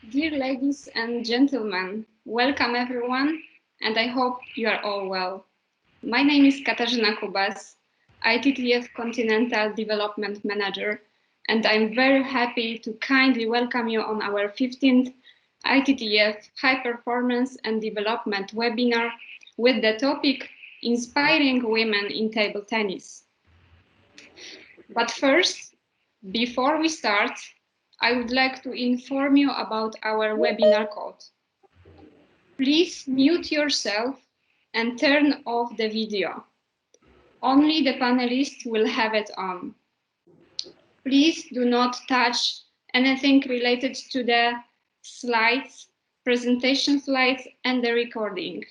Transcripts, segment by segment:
Dear ladies and gentlemen, welcome everyone, and I hope you are all well. My name is Katarzyna Kubas, ITTF Continental Development Manager, and I'm very happy to kindly welcome you on our 15th ITTF High Performance and Development webinar with the topic Inspiring Women in Table Tennis. But first, before we start, I would like to inform you about our webinar code. Please mute yourself and turn off the video. Only the panelists will have it on. Please do not touch anything related to the slides, presentation slides, and the recording.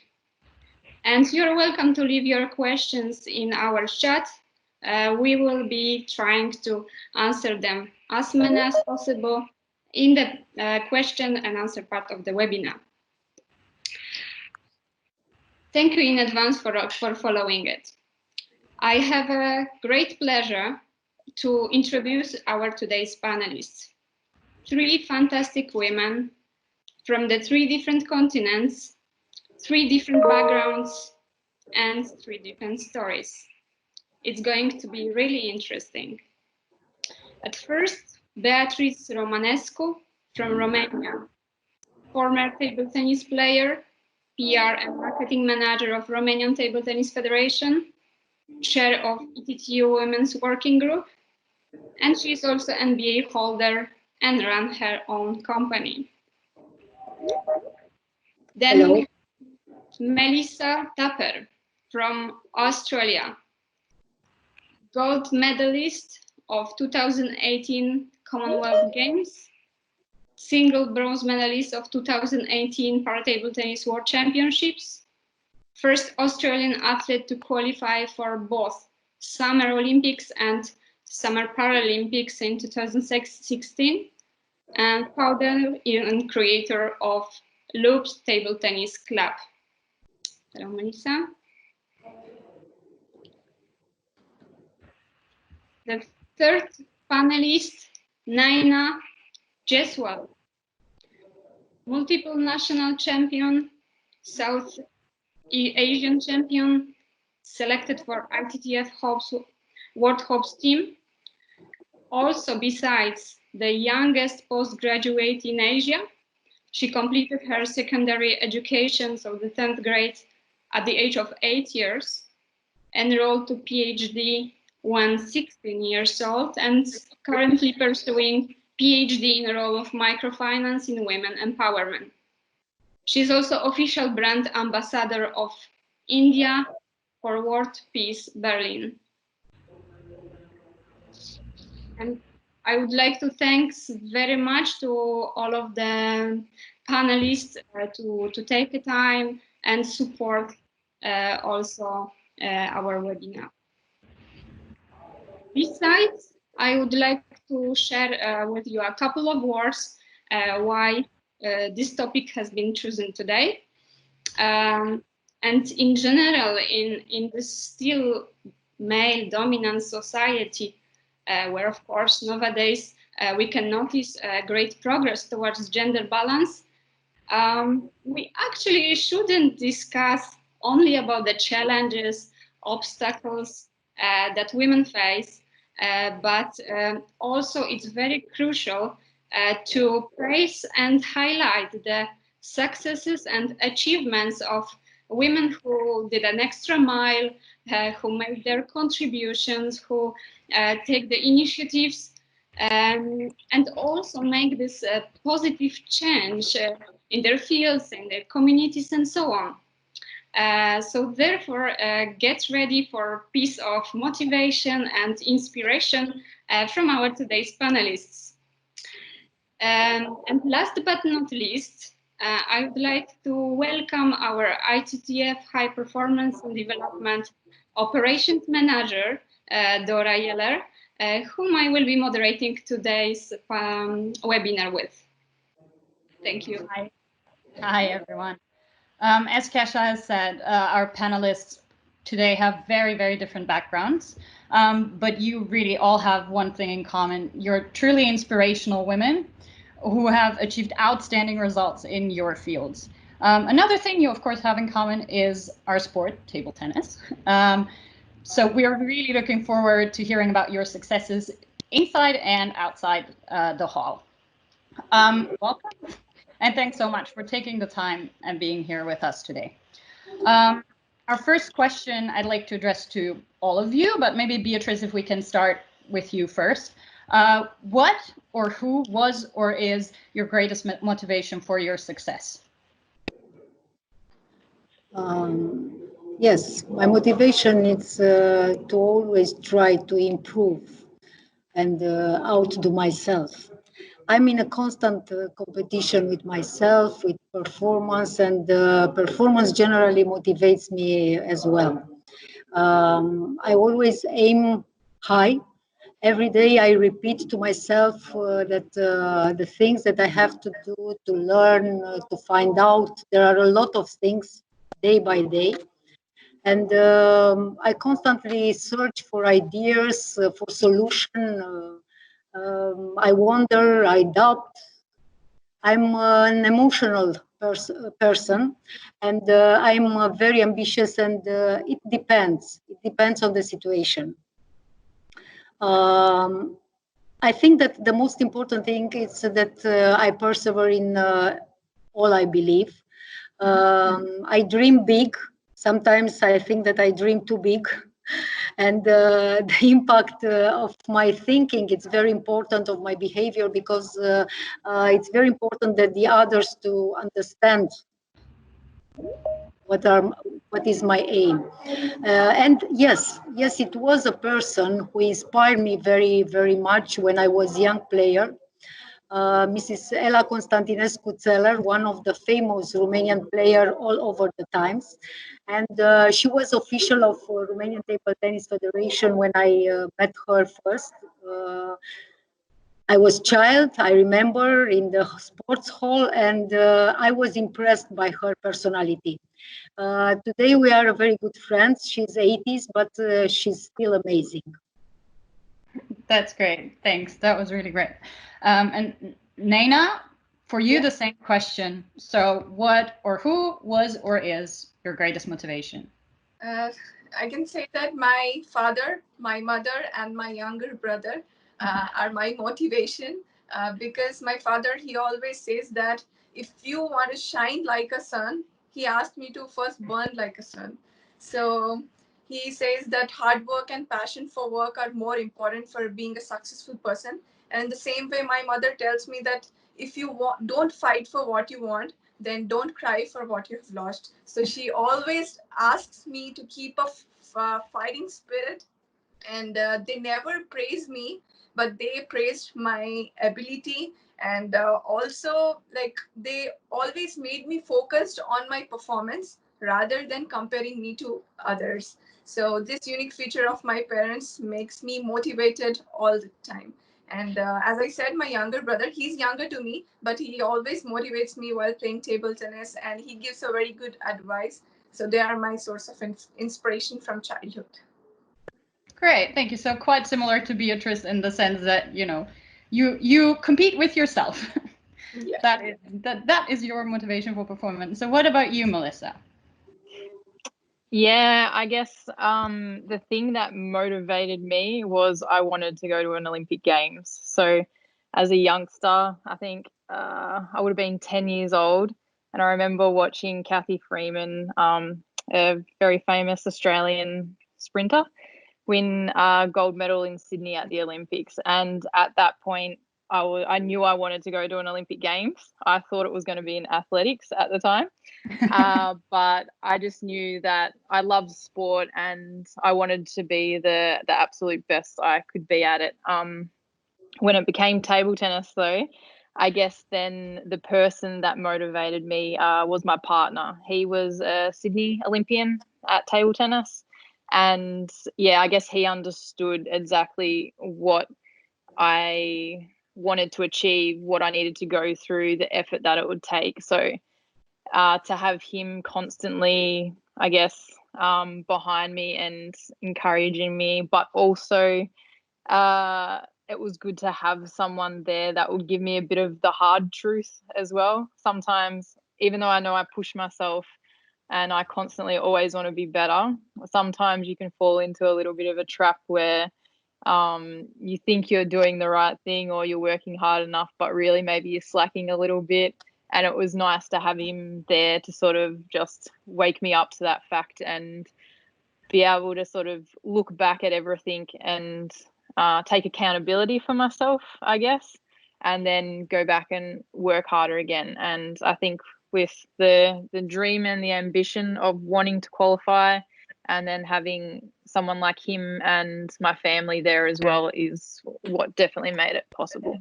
And you're welcome to leave your questions in our chat. We will be trying to answer them as many as possible in the question and answer part of the webinar. Thank you in advance for following it. I have a great pleasure to introduce our today's panelists. Three fantastic women from the three different continents, three different backgrounds, and three different stories. It's going to be really interesting. At first, Beatrice Romanescu from Romania, former table tennis player, PR and marketing manager of Romanian Table Tennis Federation, chair of ETTU Women's Working Group, and she is also MBA holder and runs her own company. Then Hello. we have Melissa Tapper from Australia, gold medalist of 2018 Commonwealth Games, single bronze medalist of 2018 Paratable Tennis World Championships, first Australian athlete to qualify for both Summer Olympics and Summer Paralympics in 2016, and founder and creator of Loops Table Tennis Club. Hello, Melissa. The third panelist, Naina Jeswal, multiple national champion, South Asian champion, selected for ITTF World Hopes team. Also, besides the youngest postgraduate in Asia, she completed her secondary education, so the 10th grade, at the age of 8 years, enrolled to PhD when 16 years old, and currently pursuing PhD in the role of microfinance in women empowerment. She's also official brand ambassador of India for World Peace Berlin. And I would like to thank very much to all of the panelists to take the time and support also our webinar. Besides, I would like to share with you a couple of words why this topic has been chosen today. And in general, in this still male-dominant society, where of course nowadays we can notice great progress towards gender balance, we actually shouldn't discuss only about the challenges, obstacles that women face, but also it's very crucial to praise and highlight the successes and achievements of women who did an extra mile, who made their contributions, who take the initiatives, and also make this positive change in their fields, in their communities, and so on. So therefore, get ready for a piece of motivation and inspiration from our today's panelists. And last but not least, I would like to welcome our ITTF High Performance and Development Operations Manager, Dora Yeller, whom I will be moderating today's webinar with. Thank you. Hi everyone. As Kasia has said, our panelists today have very, very different backgrounds, but you really all have one thing in common. You're truly inspirational women who have achieved outstanding results in your fields. Another thing you, of course, have in common is our sport, table tennis. So we are really looking forward to hearing about your successes inside and outside the hall. Welcome, and thanks so much for taking the time and being here with us today. Our first question I'd like to address to all of you, but maybe Beatrice, if we can start with you first. What or who was or is your greatest motivation for your success? Yes, my motivation is to always try to improve and outdo myself. I'm in a constant competition with myself, with performance, and performance generally motivates me as well. I always aim high. Every day I repeat to myself that the things that I have to do, to learn, to find out, there are a lot of things day by day. And I constantly search for ideas, for solution. I wonder, I doubt. I'm an emotional person, and I'm very ambitious, and it depends. It depends on the situation. I think that the most important thing is that I persevere in all I believe. I dream big. Sometimes I think that I dream too big. And the impact of my thinking, it's very important, of my behavior, because it's very important that the others to understand what is my aim. And yes, it was a person who inspired me very, very much when I was a young player. Mrs. Ela Constantinescu Țeler, one of the famous Romanian player all over the times. And she was official of Romanian Table Tennis Federation when I met her first. I was child, I remember, in the sports hall, and I was impressed by her personality. Today we are very good friends. She's 80s, but she's still amazing. That's great. Thanks. That was really great. And Naina, for you, the same question. So what or who was or is your greatest motivation? I can say that my father, my mother, and my younger brother are my motivation, because my father, he always says that if you want to shine like a sun, he asked me to first burn like a sun. So he says that hard work and passion for work are more important for being a successful person. And in the same way, my mother tells me that if you don't fight for what you want, then don't cry for what you have lost. So she always asks me to keep a fighting spirit, and they never praise me, but they praised my ability, and also, like, they always made me focused on my performance rather than comparing me to others. So this unique feature of my parents makes me motivated all the time. And as I said, my younger brother, he's younger to me, but he always motivates me while playing table tennis, and he gives a very good advice. So they are my source of inspiration from childhood. Great, thank you. So quite similar to Beatrice in the sense that, you know, you compete with yourself. Yeah. That is your motivation for performance. So what about you, Melissa? Yeah, I guess the thing that motivated me was I wanted to go to an Olympic Games. So as a youngster, I think I would have been 10 years old. And I remember watching Kathy Freeman, a very famous Australian sprinter, win a gold medal in Sydney at the Olympics. And at that point, I knew I wanted to go to an Olympic Games. I thought it was going to be in athletics at the time. But I just knew that I loved sport and I wanted to be the absolute best I could be at it. When it became table tennis, though, I guess then the person that motivated me was my partner. He was a Sydney Olympian at table tennis. And yeah, I guess he understood exactly what I wanted to achieve, what I needed to go through, the effort that it would take. So to have him constantly, I guess, behind me and encouraging me, but also it was good to have someone there that would give me a bit of the hard truth as well. Sometimes, even though I know I push myself and I constantly always want to be better, sometimes you can fall into a little bit of a trap where you think you're doing the right thing or you're working hard enough, but really maybe you're slacking a little bit. And it was nice to have him there to sort of just wake me up to that fact and be able to sort of look back at everything and take accountability for myself, I guess, and then go back and work harder again. And I think with the dream and the ambition of wanting to qualify, and then having someone like him and my family there as well is what definitely made it possible.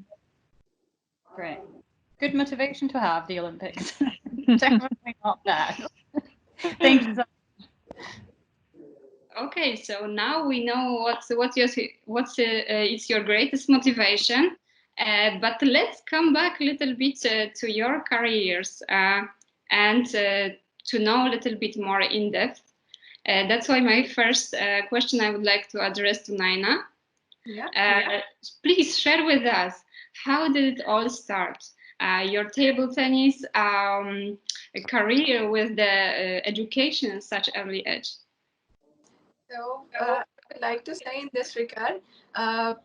Great. Good motivation to have, the Olympics. Definitely not bad. Thank you so much. Okay, so now we know it's your greatest motivation. But let's come back a little bit to your careers and to know a little bit more in depth. That's why my first question I would like to address to Naina. Yeah. Please share with us, how did it all start? Your table tennis career with the education at such early age. So I would like to say in this regard,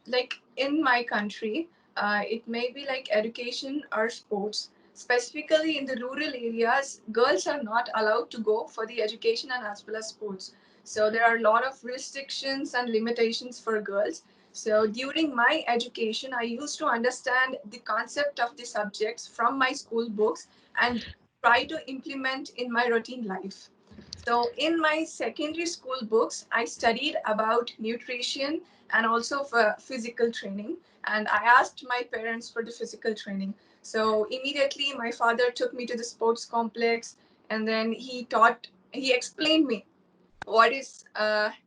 like in my country, it may be like education or sports. Specifically in the rural areas, girls are not allowed to go for the education and as well as sports. So there are a lot of restrictions and limitations for girls. So during my education, I used to understand the concept of the subjects from my school books and try to implement in my routine life. So in my secondary school books, I studied about nutrition and also for physical training. And I asked my parents for the physical training. So immediately my father took me to the sports complex, and then he explained me what is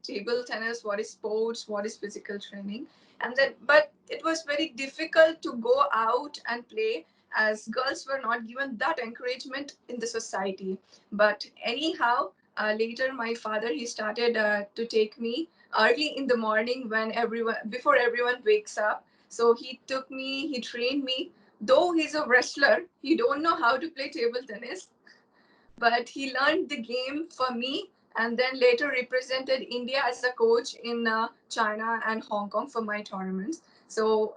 table tennis, what is sports, what is physical training. And then, but it was very difficult to go out and play as girls were not given that encouragement in the society. But anyhow, later my father, he started to take me early in the morning when before everyone wakes up. So he took me, he trained me. Though he's a wrestler, he don't know how to play table tennis, but he learned the game for me, and then later represented India as a coach in China and Hong Kong for my tournaments. So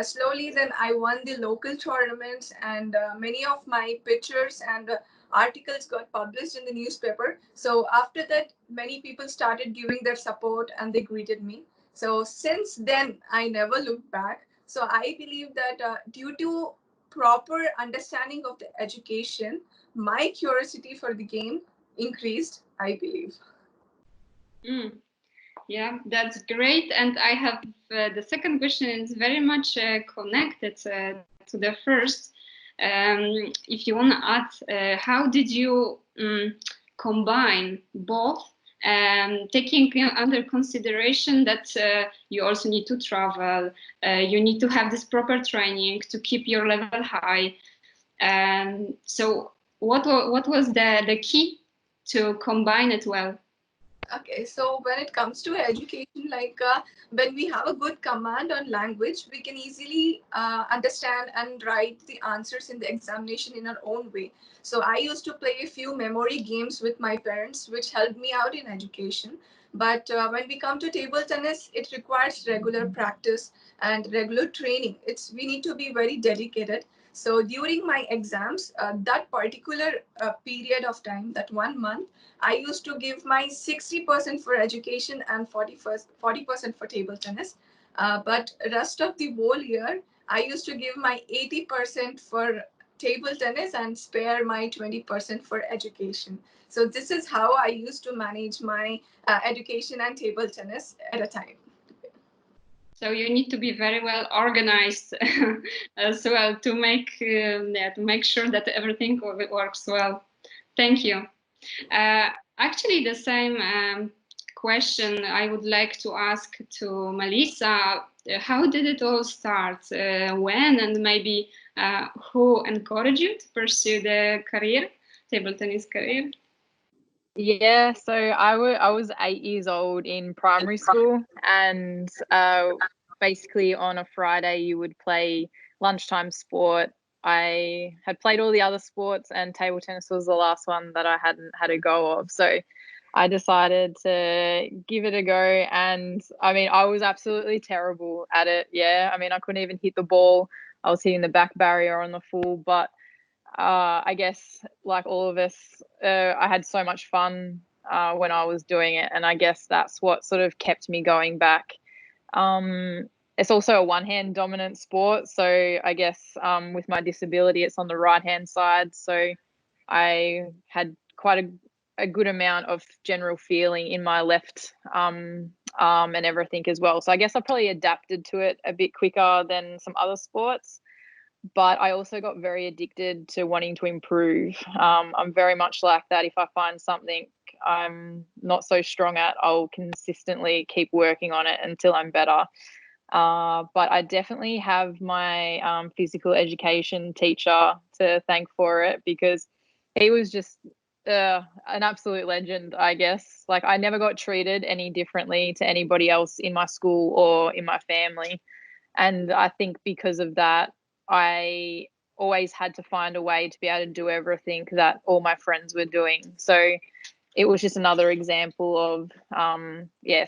slowly then I won the local tournaments, and many of my pictures and articles got published in the newspaper. So after that, many people started giving their support and they greeted me. So since then, I never looked back. So I believe that due to proper understanding of the education, my curiosity for the game increased, I believe. Yeah, that's great. And I have the second question is very much connected to the first. If you want to add, how did you combine both, taking under consideration that you also need to travel, you need to have this proper training to keep your level high. So what was the key to combine it well? Okay, so when it comes to education, like when we have a good command on language, we can easily understand and write the answers in the examination in our own way. So I used to play a few memory games with my parents, which helped me out in education. But when we come to table tennis, it requires regular practice and regular training. We need to be very dedicated. So during my exams, that particular period of time, that 1 month, I used to give my 60% for education and 40% for table tennis. But rest of the whole year, I used to give my 80% for table tennis and spare my 20% for education. So this is how I used to manage my education and table tennis at a time. So you need to be very well organized as well to make sure that everything works well. Thank you. Actually, the same question I would like to ask to Melissa. How did it all start? When, and maybe who encouraged you to pursue the table tennis career? Yeah, so I was 8 years old in primary school, and basically on a Friday you would play lunchtime sport. I had played all the other sports and table tennis was the last one that I hadn't had a go of. So I decided to give it a go. And I mean, I was absolutely terrible at it. Yeah. I mean, I couldn't even hit the ball. I was hitting the back barrier on the full, but I guess like all of us, I had so much fun when I was doing it. And I guess that's what sort of kept me going back. It's also a one-hand dominant sport. So I guess with my disability, it's on the right-hand side. So I had quite a good amount of general feeling in my left arm and everything as well. So I guess I probably adapted to it a bit quicker than some other sports. But I also got very addicted to wanting to improve. I'm very much like that. If I find something I'm not so strong at, I'll consistently keep working on it until I'm better. But I definitely have my physical education teacher to thank for it, because he was just an absolute legend, I guess. Like, I never got treated any differently to anybody else in my school or in my family. And I think because of that, I always had to find a way to be able to do everything that all my friends were doing. So it was just another example of,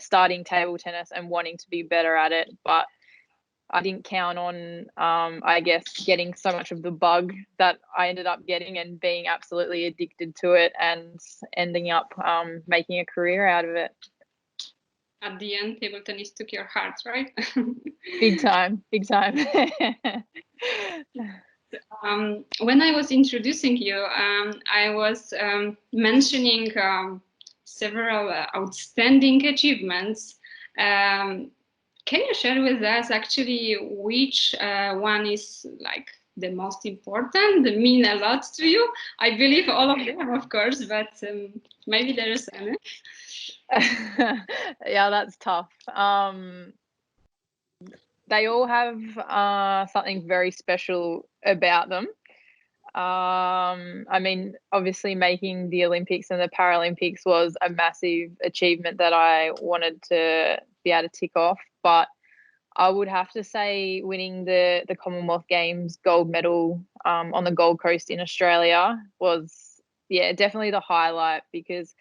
starting table tennis and wanting to be better at it. But I didn't count on, I guess, getting so much of the bug that I ended up getting and being absolutely addicted to it and ending up making a career out of it. At the end, table tennis took your heart, right? Big time, big time. When I was introducing you, I was mentioning several outstanding achievements. Can you share with us actually which one is like the most important, that mean a lot to you? I believe all of them, of course, but maybe there is any. Yeah, that's tough. They all have something very special about them. I mean, obviously making the Olympics and the Paralympics was a massive achievement that I wanted to be able to tick off, but I would have to say winning the Commonwealth Games gold medal on the Gold Coast in Australia was, definitely the highlight, because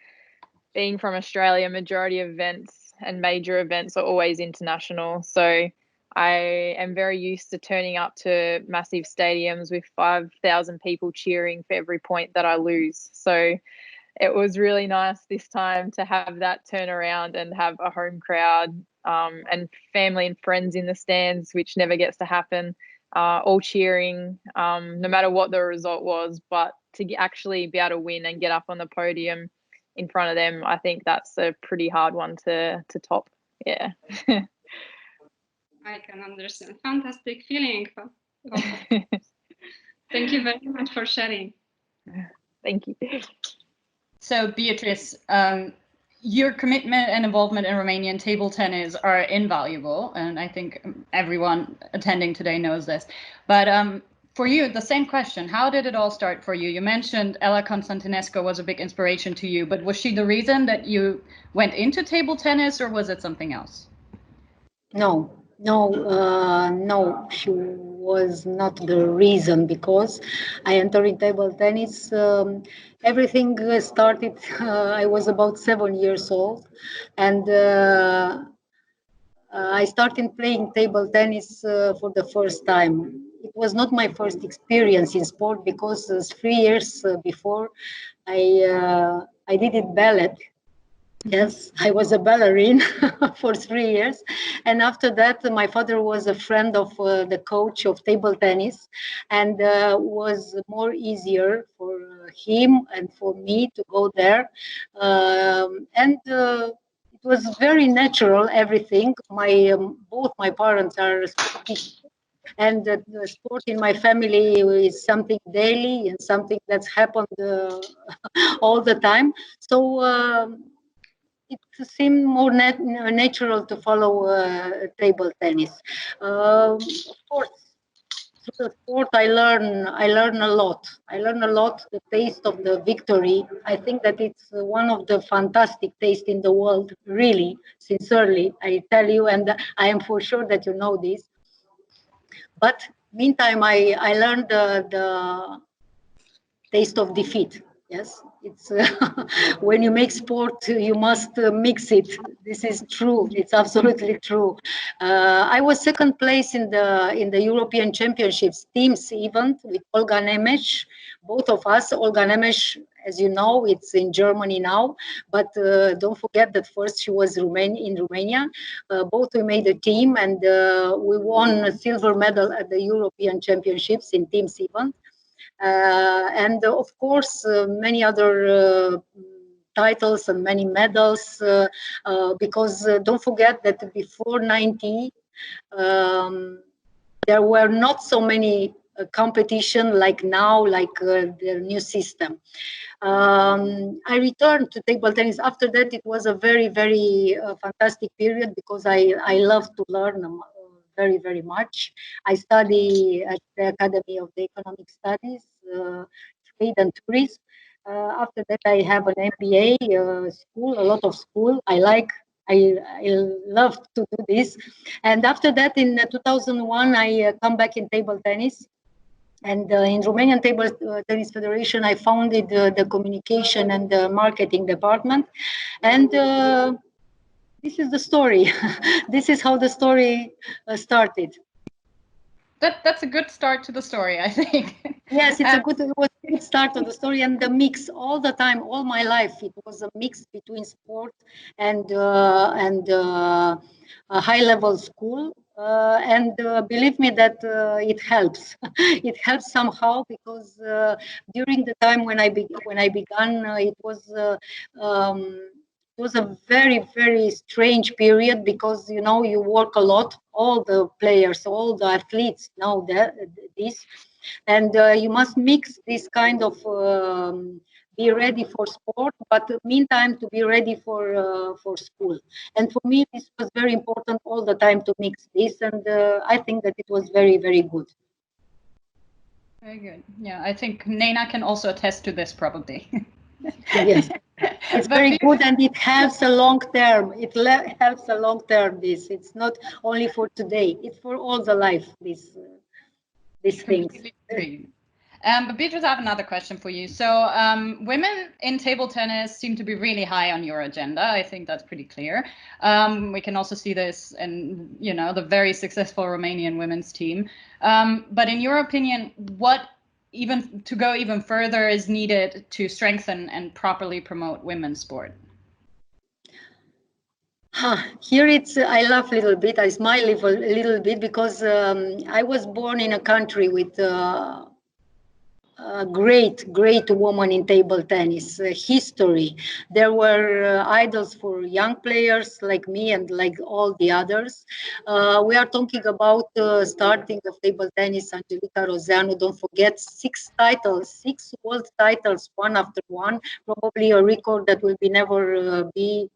being from Australia, majority of events and major events are always international. So I am very used to turning up to massive stadiums with 5,000 people cheering for every point that I lose. So it was really nice this time to have that turnaround and have a home crowd and family and friends in the stands, which never gets to happen, all cheering, no matter what the result was. But to actually be able to win and get up on the podium in front of them, I think that's a pretty hard one to top. Yeah. I can understand. Fantastic feeling. Thank you very much for sharing. Thank you. So Beatrice, your commitment and involvement in Romanian table tennis are invaluable, and I think everyone attending today knows this. But for you, the same question: how did it all start for you? You mentioned Ella Constantinescu was a big inspiration to you, but was she the reason that you went into table tennis, or was it something else? No, she was not the reason, because I entered in table tennis. Everything started, I was about 7 years old, and I started playing table tennis for the first time. It was not my first experience in sport, because 3 years before I did it ballet. Yes, I was a ballerina for 3 years. And after that, my father was a friend of the coach of table tennis, and was more easier for him and for me to go there. It was very natural, everything. Both my parents are sporty, and the sport in my family is something daily and something that's happened all the time. So it seemed more natural to follow table tennis. Of course, through the sport, I learn a lot. I learn a lot the taste of the victory. I think that it's one of the fantastic taste in the world, really, sincerely, I tell you, and I am for sure that you know this. But meantime, I learned the taste of defeat. Yes, it's when you make sport, you must mix it. This is true. It's absolutely true. I was second place in the European Championships teams event with Olga Nemes. Both of us, Olga Nemes, as you know, it's in Germany now. But don't forget that first she was in Romania. Both we made a team, and we won a silver medal at the European Championships in teams event. And of course, many other titles and many medals, because don't forget that before 90, there were not so many competition like now, like the new system. I returned to table tennis. After that, it was a very, very fantastic period because I love to learn very, very much. I study at the Academy of the Economic Studies, Trade and Tourism. After that, I have an MBA school, a lot of school. I love to do this. And after that, in 2001, I come back in table tennis. And in Romanian Table Tennis Federation, I founded the communication and the marketing department. And this is the story. This is how the story started. That's a good start to the story, I think. Yes, it was a good start of the story, and the mix all the time, all my life, it was a mix between sport and a high-level school. And believe me that it helps. It helps somehow because during the time when I began, it was a very, very strange period because you work a lot. All the players, all the athletes know this, and you must mix this kind of be ready for sport, but meantime to be ready for school. And for me, this was very important all the time to mix this, and I think that it was very, very good. Very good. Yeah, I think Nena can also attest to this probably. Yes, it's very good, and it helps a long term. It helps a long term. It's not only for today; it's for all the life. These things. But Beatrice, I have another question for you. So women in table tennis seem to be really high on your agenda. I think that's pretty clear. We can also see this in, the very successful Romanian women's team. But in your opinion, what to go even further is needed to strengthen and properly promote women's sport? Here I laugh a little bit, I smile a little bit because I was born in a country with a great woman in table tennis history. There were idols for young players like me and like all the others. We are talking about starting of table tennis, Angelica Roseanu. Don't forget, 6 world titles, one after one, probably a record that will never be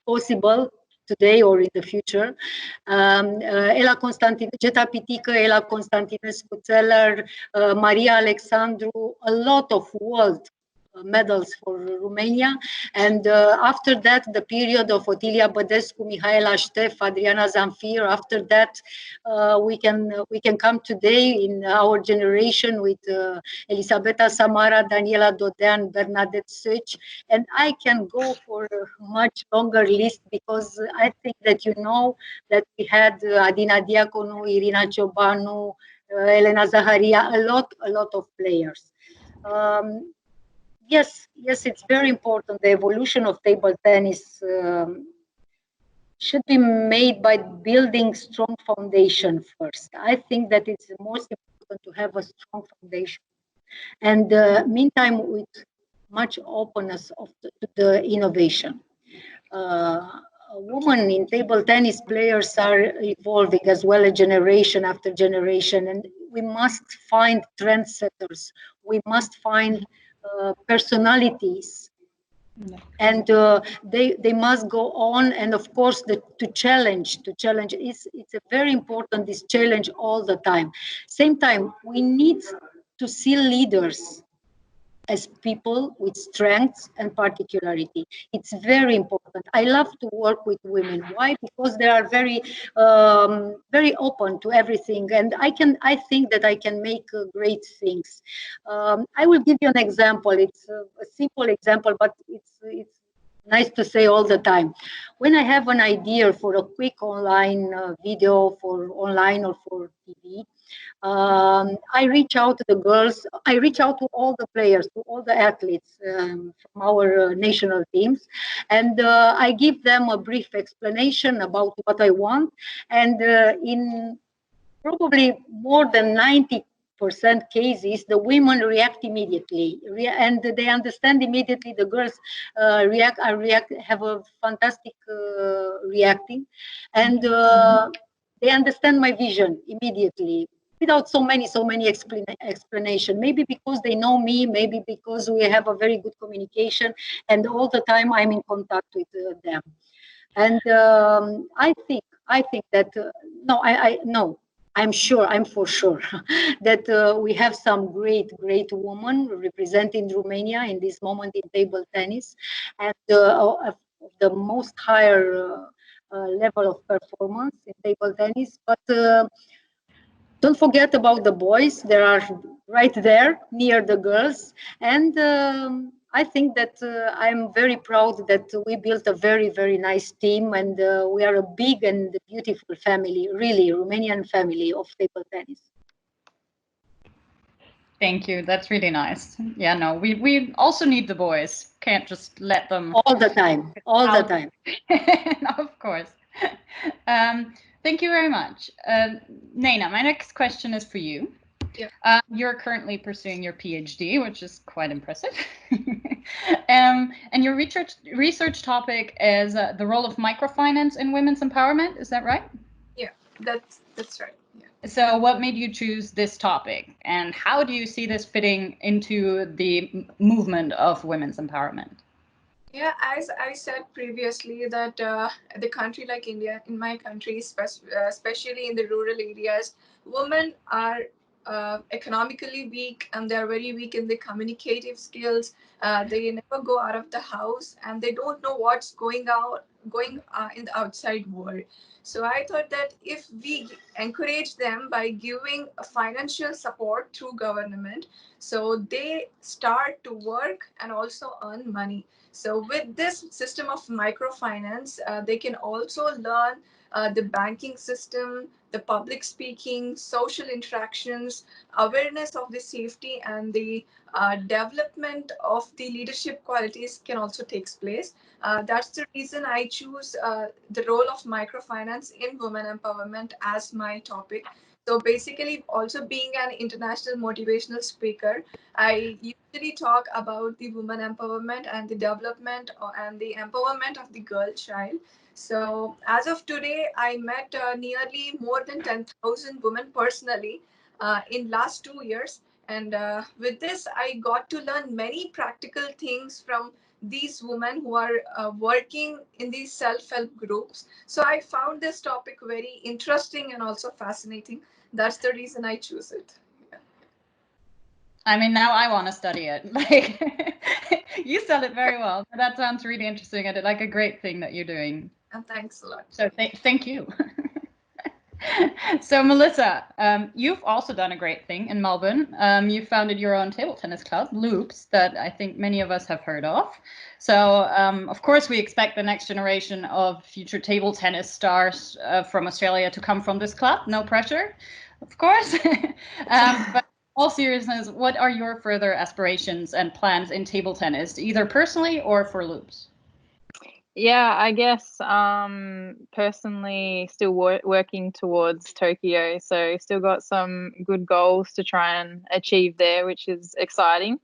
possible today or in the future. Ela Constantin, Geta Pitică, Ela Constantinescu Țeller, Maria Alexandru, a lot of world medals for Romania. And after that, the period of Otilia Bădescu, Mihaela Ștef, Adriana Zamfir. After that, we can come today in our generation with Elisabeta Samara, Daniela Dodean, Bernadette Söci, and I can go for a much longer list because I think that that we had Adina Diaconu, Irina Ciobanu, Elena Zaharia, a lot of players. Yes, it's very important. The evolution of table tennis should be made by building strong foundation first. I think that it's most important to have a strong foundation. And meantime, with much openness to the innovation. Women in table tennis players are evolving as well, generation after generation, and we must find trendsetters. We must find personalities And they must go on, and of course to challenge it's a very important, this challenge all the time. Same time, we need to see leaders as people with strengths and particularity. It's very important. I love to work with women. Why? Because they are very open to everything, and I think that I can make great things. I will give you an example. It's a simple example, but it's nice to say all the time. When I have an idea for a quick online video for online or for TV, I reach out to the girls. I reach out to all the players, to all the athletes from our national teams, and I give them a brief explanation about what I want. And in probably more than 90% cases, the women react immediately, and they understand immediately. The girls react, have a fantastic reacting, and they understand my vision immediately without so many explanation. Maybe because they know me, maybe because we have a very good communication, and all the time I'm in contact with them. And I think that I'm for sure that we have some great women representing Romania in this moment in table tennis, and of the most higher level of performance in table tennis. But don't forget about the boys. They are right there near the girls. And I think that I'm very proud that we built a very nice team, and we are a big and beautiful family, really Romanian family of table tennis. Thank you. That's really nice. Yeah, no, we also need the boys. Can't just let them all the time. Of course. Thank you very much. Nena, my next question is for you. Yeah. You're currently pursuing your PhD, which is quite impressive. And your research topic is the role of microfinance in women's empowerment. Is that right? Yeah, that's right. Yeah. So what made you choose this topic, and how do you see this fitting into the movement of women's empowerment? Yeah, as I said previously, that the country like India, in my country, especially in the rural areas, women are economically weak, and they're very weak in the communicative skills. They never go out of the house, and they don't know what's going in the outside world. So I thought that if we encourage them by giving financial support through government, so they start to work and also earn money. So with this system of microfinance, they can also learn the banking system, the public speaking, social interactions, awareness of the safety, and the development of the leadership qualities can also take place. That's the reason I choose the role of microfinance in women empowerment as my topic. So basically, also being an international motivational speaker, I usually talk about the women empowerment and the development and the empowerment of the girl child. So as of today, I met nearly more than 10,000 women personally in last 2 years. And with this, I got to learn many practical things from these women who are working in these self-help groups. So I found this topic very interesting and also fascinating. That's the reason I choose it. I mean, now I want to study it. Like, you sell it very well. That sounds really interesting, and like a great thing that you're doing. And thanks a lot. So thank you. So Melissa, you've also done a great thing in Melbourne. You founded your own table tennis club, Loops, that I think many of us have heard of. So of course we expect the next generation of future table tennis stars from Australia to come from this club. No pressure, of course. But in all seriousness, what are your further aspirations and plans in table tennis, either personally or for Loops? Yeah, I guess personally still working towards Tokyo, so still got some good goals to try and achieve there, which is exciting.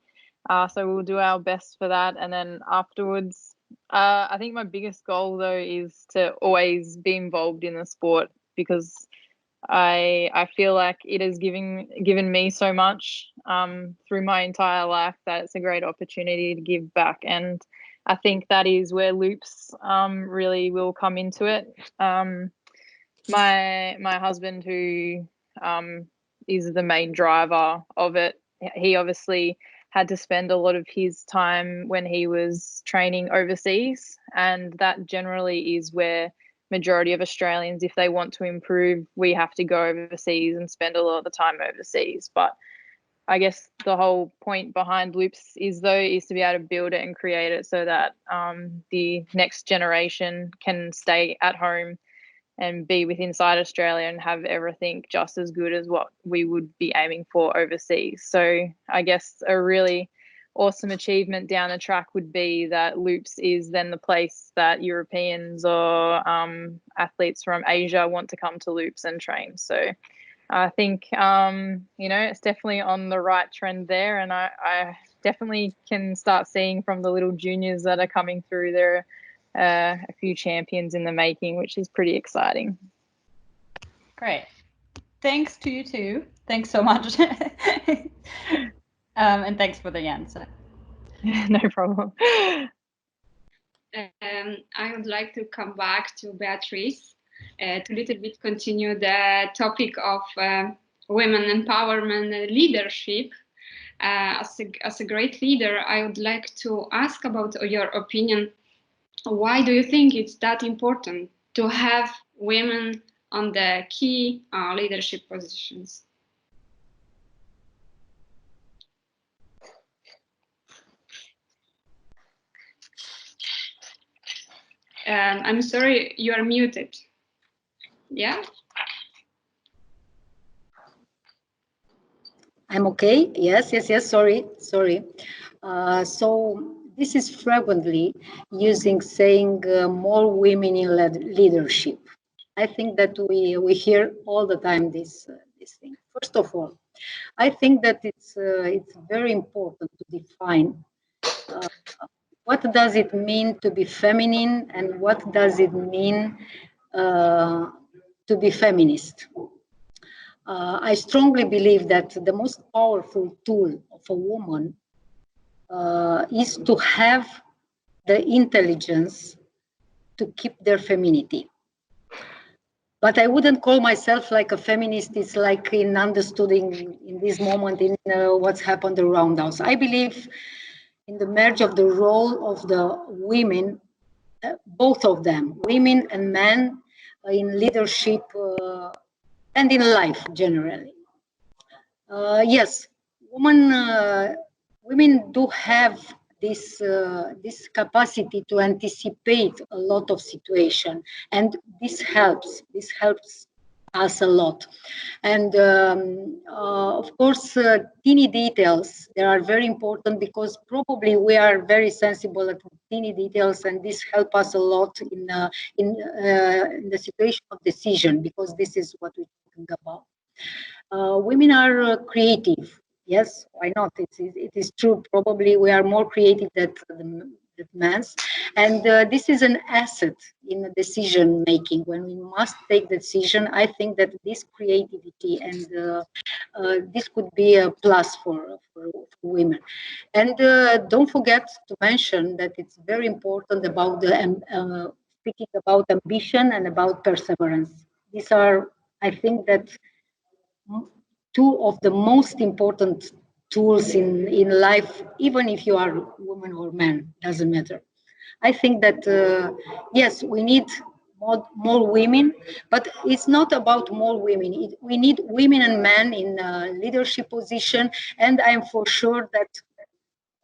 So we'll do our best for that, and then afterwards, I think my biggest goal though is to always be involved in the sport, because I feel like it has given me so much through my entire life that it's a great opportunity to give back. And I think that is where loops really will come into it. My husband, who is the main driver of it, he obviously had to spend a lot of his time when he was training overseas, and that generally is where majority of Australians, if they want to improve, we have to go overseas and spend a lot of the time overseas. But I guess the whole point behind loops is to be able to build it and create it so that the next generation can stay at home and be with inside Australia and have everything just as good as what we would be aiming for overseas. So I guess a really awesome achievement down the track would be that loops is then the place that Europeans or athletes from Asia want to come to loops and train. So I think, it's definitely on the right trend there. And I definitely can start seeing from the little juniors that are coming through there a few champions in the making, which is pretty exciting. Great. Thanks to you too. Thanks so much. And thanks for the answer. No problem. I would like to come back to Beatrice to little bit continue the topic of women empowerment and leadership. As a great leader, I would like to ask about your opinion. Why do you think it's that important to have women on the key leadership positions? I'm sorry, you are muted. Yeah? I'm okay. Yes. Sorry. So this is frequently saying more women in leadership. I think that we hear all the time this thing. First of all, I think that it's very important to define what does it mean to be feminine and what does it mean to be feminist. I strongly believe that the most powerful tool of a woman is to have the intelligence to keep their femininity. But I wouldn't call myself like a feminist. It's like in understanding in this moment in what's happened around us. I believe in the merge of the role of the women, both of them, women and men, in leadership and in life generally. Yes, women do have this capacity to anticipate a lot of situation, and this helps us a lot. And of course, teeny details, they are very important because probably we are very sensible at teeny details, and this helps us a lot in the situation of decision, because this is what we're talking about. Women are creative. Yes, why not? It is true. Probably we are more creative than men, and this is an asset in decision making. When we must take decision, I think that this creativity and this could be a plus for women. And don't forget to mention that it's very important about the speaking about ambition and about perseverance. These are, I think, that two of the most important tools in life, even if you are woman or man, doesn't matter. I think that yes, we need more women, but it's not about more women. We need women and men in leadership position, and I'm for sure that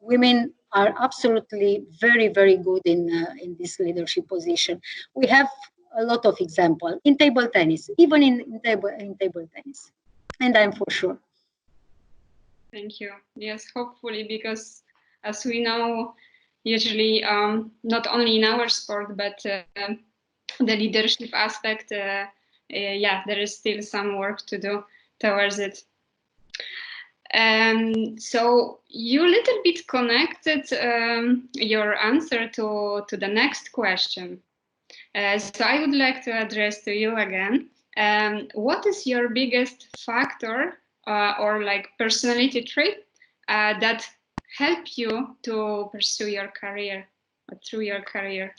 women are absolutely very, very good in this leadership position. We have a lot of examples in table tennis, even in table tennis. And I'm for sure. Thank you. Yes, hopefully, because as we know, usually not only in our sport, but the leadership aspect, yeah, there is still some work to do towards it. So you a little bit connected your answer to the next question. So I would like to address to you again. What is your biggest factor or like personality trait that help you to pursue your career through your career?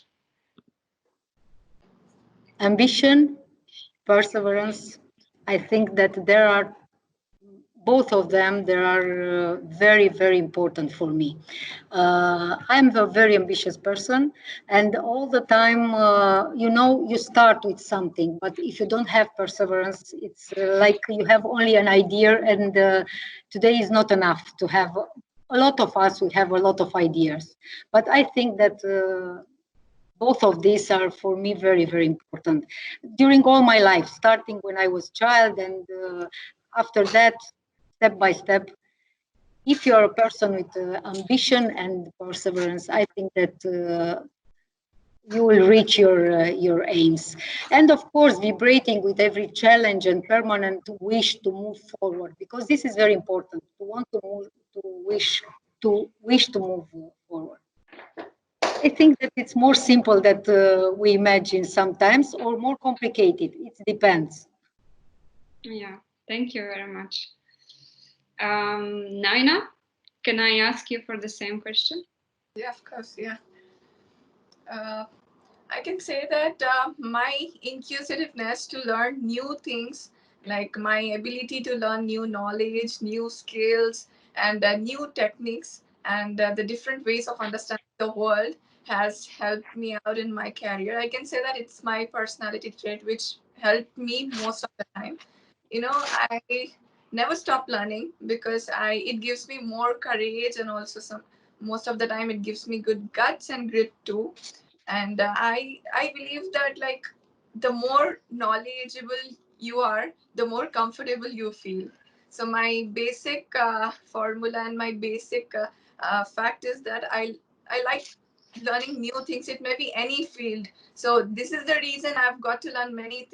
Ambition, perseverance. I think that there are both of them. They are very, very important for me. I'm a very ambitious person, and all the time, you start with something, but if you don't have perseverance, it's like you have only an idea, and today is not enough to have. A lot of us, we have a lot of ideas, but I think that both of these are for me very, very important during all my life, starting when I was child, and after that, step by step. If you're a person with ambition and perseverance, I think that you will reach your aims. And of course, vibrating with every challenge and permanent wish to move forward, because this is very important. To want to move, to wish to move forward. I think that it's more simple than we imagine sometimes, or more complicated. It depends. Yeah, thank you very much. Naina, can I ask you for the same question? Yeah, of course. Yeah. I can say that my inquisitiveness to learn new things, like my ability to learn new knowledge, new skills, and new techniques, and the different ways of understanding the world has helped me out in my career. I can say that it's my personality trait which helped me most of the time. I never stop learning because it gives me more courage, and also most of the time it gives me good guts and grit too. And I believe that, like, the more knowledgeable you are, the more comfortable you feel. So my basic formula and my basic fact is that I like learning new things. It may be any field. So this is the reason I've got to learn many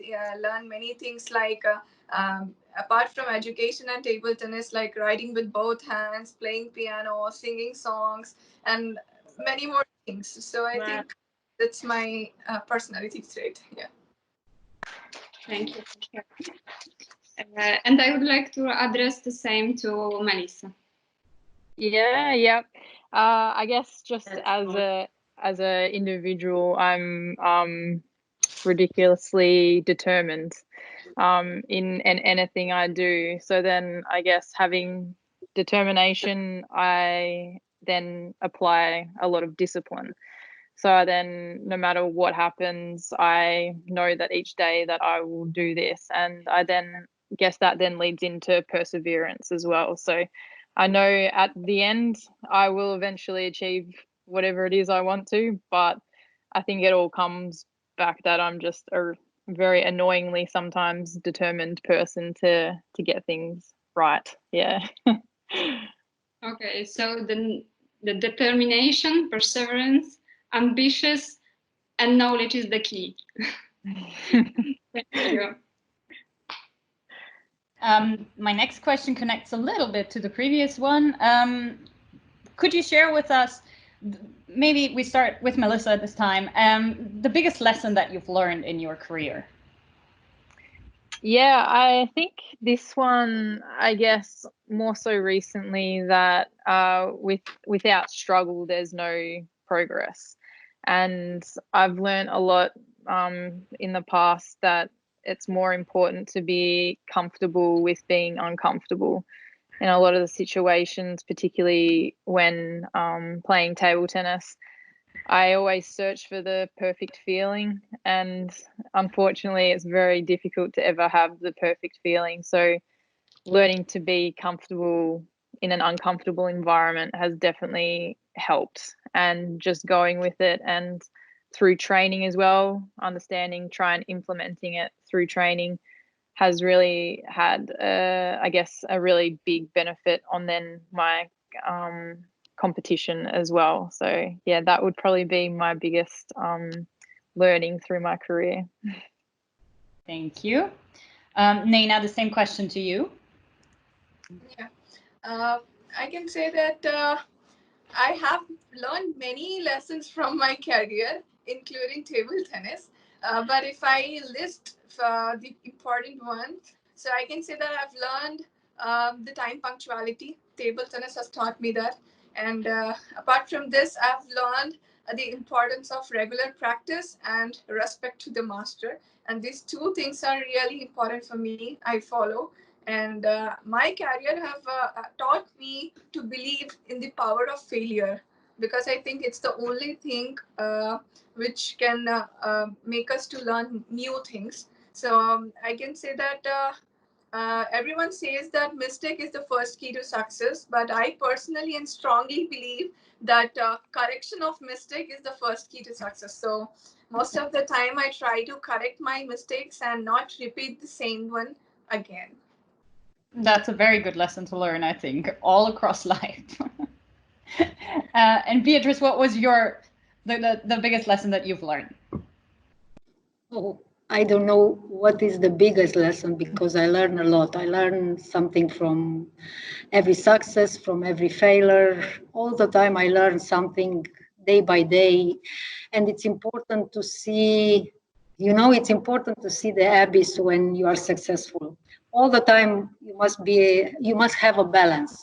things, like apart from education and table tennis, like writing with both hands, playing piano, singing songs, and many more things. So I think that's my personality trait. Yeah. Thank you. And I would like to address the same to Melissa. Yeah. I guess just as a individual, I'm ridiculously determined in anything I do. So then I guess having determination, I then apply a lot of discipline. So then no matter what happens, I know that each day that I will do this, and I then guess that then leads into perseverance as well. So I know at the end I will eventually achieve whatever it is I want to, but I think it all comes back that I'm just a very annoyingly sometimes determined person to get things right. Yeah. Okay, so the determination, perseverance, ambitious, and knowledge is the key. Thank you. My next question connects a little bit to the previous one. Could you share with us, maybe we start with Melissa this time, the biggest lesson that you've learned in your career? Yeah, I think this one, I guess, more so recently, that without struggle, there's no progress. And I've learned a lot in the past that it's more important to be comfortable with being uncomfortable in a lot of the situations, particularly when playing table tennis. I always search for the perfect feeling, and unfortunately it's very difficult to ever have the perfect feeling. So learning to be comfortable in an uncomfortable environment has definitely helped, and just going with it, and through training as well, understanding, try and implementing it through training has really had I guess a really big benefit on then my competition as well. So yeah, that would probably be my biggest learning through my career. Thank you. Naina, the same question to you. Yeah. I can say that I have learned many lessons from my career, including table tennis. But if I list the important ones, so I can say that I've learned the time punctuality. Table tennis has taught me that. And apart from this, I've learned the importance of regular practice and respect to the master. And these two things are really important for me. I follow. And my career have taught me to believe in the power of failure, because I think it's the only thing which can make us to learn new things. So I can say that everyone says that mistake is the first key to success, but I personally and strongly believe that correction of mistake is the first key to success. So most of the time I try to correct my mistakes and not repeat the same one again. That's a very good lesson to learn, I think, all across life. And Beatrice, what was the biggest lesson that you've learned? Oh, I don't know what is the biggest lesson, because I learn a lot. I learn something from every success, from every failure. All the time I learn something day by day. And it's important to see, it's important to see the abyss when you are successful. All the time you must have a balance.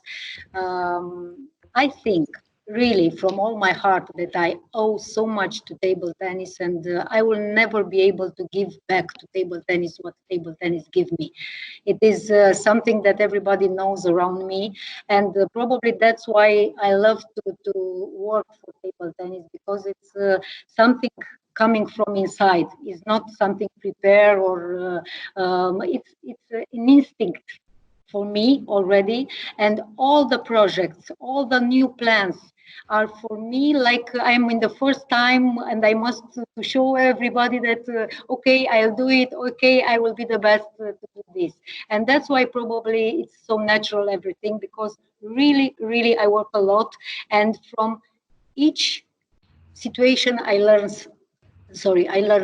I think really from all my heart that I owe so much to table tennis, and I will never be able to give back to table tennis what table tennis give me. It is something that everybody knows around me, and probably that's why I love to work for table tennis, because it's something coming from inside. It's not something prepared, or it's an instinct for me already. And all the projects, all the new plans are for me like I'm in the first time, and I must to show everybody that okay, I'll do it, okay, I will be the best to do this. And that's why probably it's so natural, everything, because really I work a lot, and from each situation I learn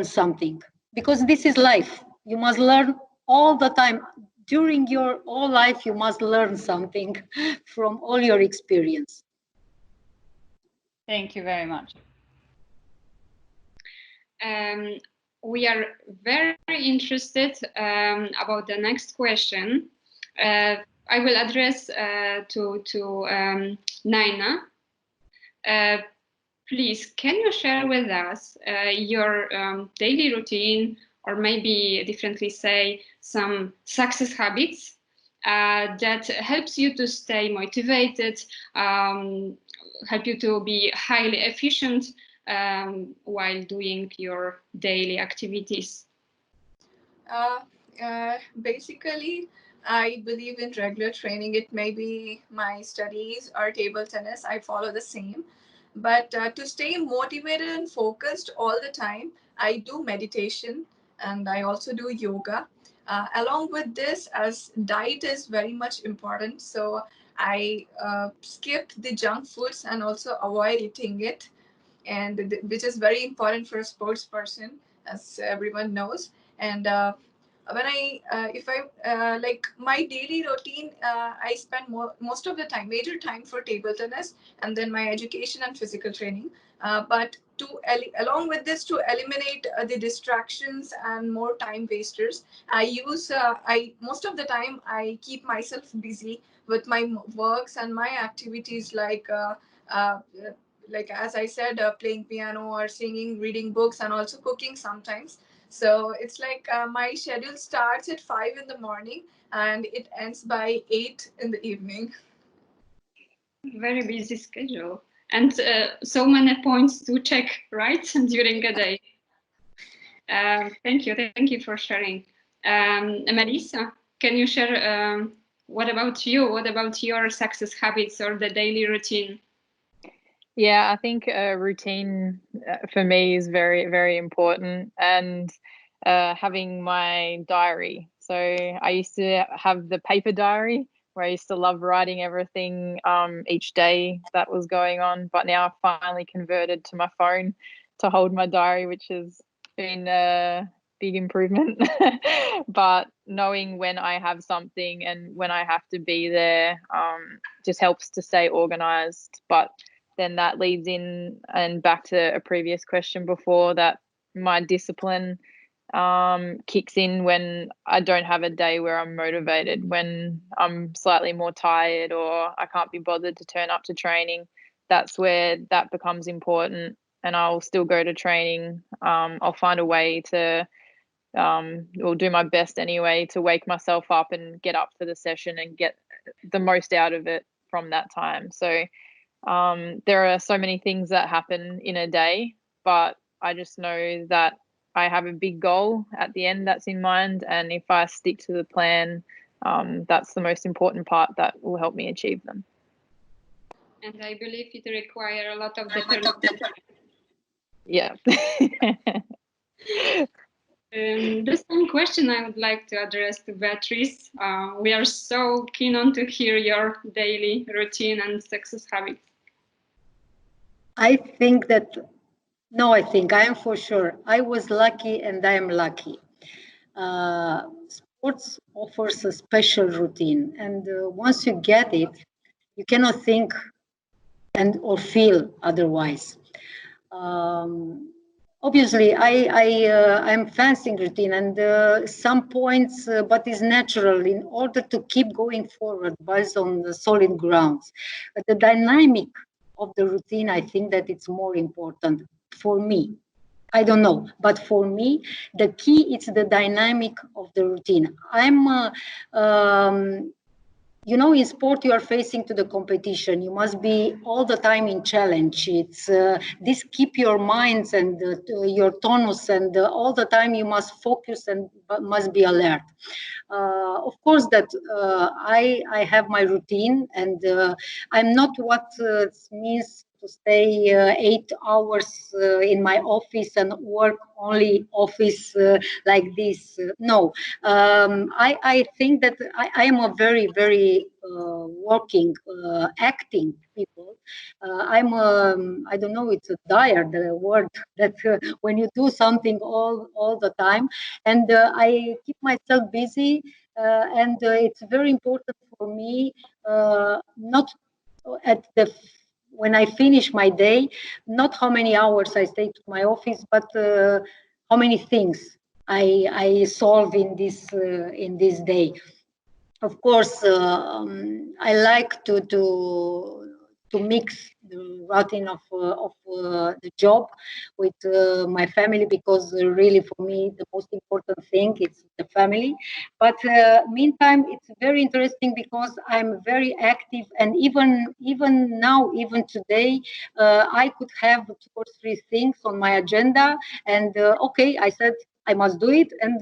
something, because this is life. You must learn all the time. During your whole life, you must learn something from all your experience. Thank you very much. We are very interested about the next question. I will address to Naina. Please, can you share with us your daily routine, or maybe differently say some success habits that helps you to stay motivated, help you to be highly efficient while doing your daily activities? Basically, I believe in regular training. It may be my studies or table tennis. I follow the same. But to stay motivated and focused all the time, I do meditation and I also do yoga. Along with this, as diet is very much important, so I skip the junk foods and also avoid eating it, and which is very important for a sports person, as everyone knows. And when I if I like my daily routine, I spend most of the time, major time, for table tennis, and then my education and physical training. But along with this, to eliminate the distractions and more time wasters, I most of the time I keep myself busy with my works and my activities, uh, like as I said, playing piano or singing, reading books, and also cooking sometimes. So it's like my schedule starts at 5 in the morning and it ends by 8 in the evening. Very busy schedule, and so many points to check, right, during a day. Thank you for sharing. Melissa, can you share what about you? What about your success habits or the daily routine? Yeah, I think routine for me is very, very important, and having my diary. So I used to have the paper diary where I used to love writing everything each day that was going on, but now I've finally converted to my phone to hold my diary, which has been a big improvement. But knowing when I have something and when I have to be there just helps to stay organized. But then that leads in and back to a previous question before, that my discipline kicks in when I don't have a day where I'm motivated, when I'm slightly more tired or I can't be bothered to turn up to training. That's where that becomes important. and I'll still go to training. I'll find a way to, or do my best anyway, to wake myself up and get up for the session and get the most out of it from that time. So there are so many things that happen in a day, but I just know that I have a big goal at the end that's in mind, and if I stick to the plan, that's the most important part that will help me achieve them. And I believe it requires a lot of determination. Yeah. The same question I would like to address to Beatrice. We are so keen on to hear your daily routine and success habits. I think that, no, I think I am for sure. I was lucky and I am lucky. Sports offers a special routine, and once you get it, you cannot think and or feel otherwise. Obviously, I'm fancying routine and some points, but it's natural in order to keep going forward based on the solid grounds. But the dynamic of the routine, I think that it's more important for me. I don't know, but for me, the key is the dynamic of the routine. You know, in sport, you are facing to the competition. You must be all the time in challenge. It's this keep your minds and your tonus, and all the time you must focus and must be alert. Of course, that I have my routine, and I'm not what means to stay 8 hours in my office and work only office like this. No, I think that I am a very, very working, acting people. I don't know, it's a dire, the word that when you do something all the time, and I keep myself busy, and it's very important for me not at the when I finish my day, not how many hours I stay to my office, but how many things I solve in this day. Of course, I like to mix the routine of the job with my family, because really for me the most important thing is the family. But meantime, it's very interesting because I'm very active, and even now, even today, I could have 2 or 3 things on my agenda, and okay, I said I must do it, and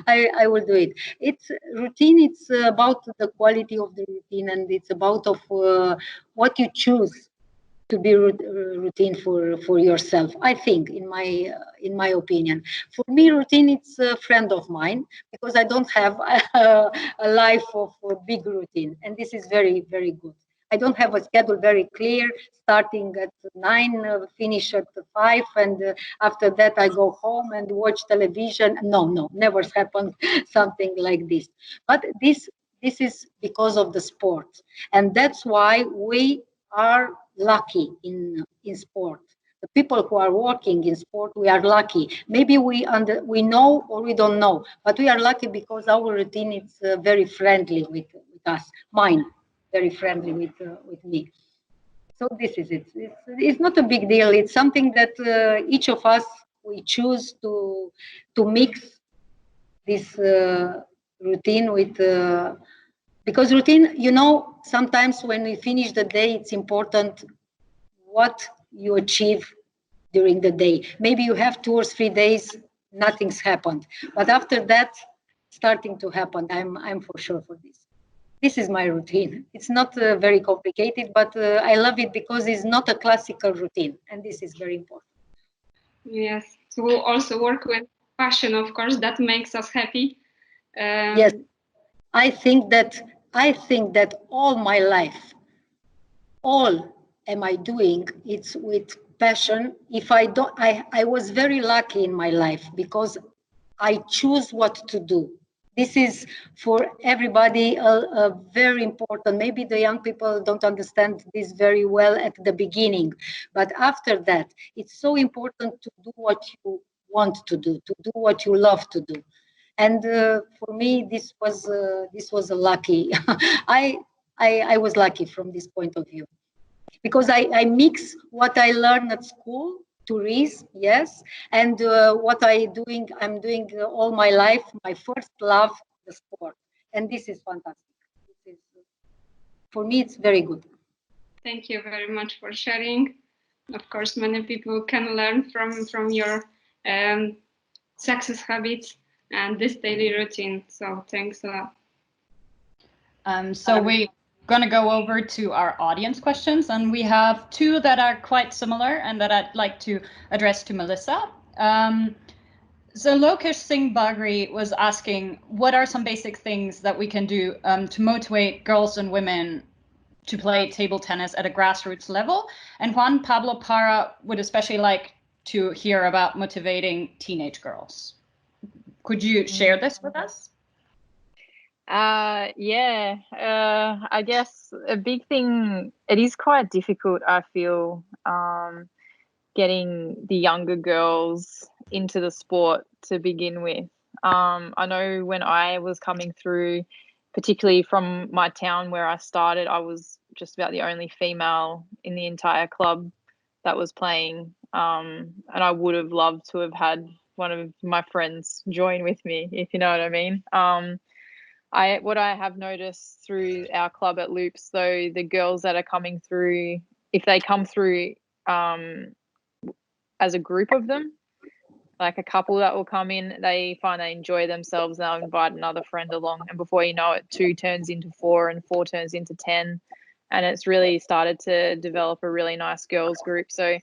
I will do it. It's routine. It's about the quality of the routine, and it's about of what you choose to be routine for yourself. I think, in my opinion, for me, routine it's a friend of mine, because I don't have a life of a big routine, and this is very, very good. I don't have a schedule very clear, starting at 9, finish at 5, and after that I go home and watch television. No, never happened something like this. But this is because of the sport, and that's why we are lucky in sport. The people who are working in sport, we are lucky. Maybe we know or we don't know, but we are lucky because our routine is very friendly with us. Mine very friendly with me. So this is it. It's not a big deal. It's something that each of us, we choose to mix this routine with, because routine, you know, sometimes when we finish the day, it's important what you achieve during the day. Maybe you have 2 or 3 days, nothing's happened, but after that, starting to happen. I'm for sure for this. This is my routine. It's not very complicated, but I love it because it's not a classical routine, and this is very important. Yes, to also work with passion, of course, that makes us happy. Yes, I think that all my life, all am I doing, it's with passion. If I don't, I was very lucky in my life because I choose what to do. This is for everybody a very important. Maybe the young people don't understand this very well at the beginning, but after that, it's so important to do what you want to do what you love to do. And for me, this was a lucky. I was lucky from this point of view, because I mix what I learned at school tourism, yes. And what I'm doing all my life, my first love, the sport. And this is fantastic. This is, for me, it's very good. Thank you very much for sharing. Of course, many people can learn from your success habits and this daily routine. So thanks a lot. So we're going to go over to our audience questions, and we have two that are quite similar and that I'd like to address to Melissa. So Lokesh Singh Bagri was asking, what are some basic things that we can do to motivate girls and women to play table tennis at a grassroots level? And Juan Pablo Parra would especially like to hear about motivating teenage girls. Could you share this with us? Yeah, I guess a big thing, it is quite difficult, I feel, getting the younger girls into the sport to begin with. I know when I was coming through, particularly from my town where I started, I was just about the only female in the entire club that was playing. And I would have loved to have had one of my friends join with me, if you know what I mean. What I have noticed through our club at Loops, though, the girls that are coming through, if they come through as a group of them, like a couple that will come in, they find they enjoy themselves, they'll invite another friend along, and before you know it, 2 turns into 4 and 4 turns into 10, and it's really started to develop a really nice girls group. So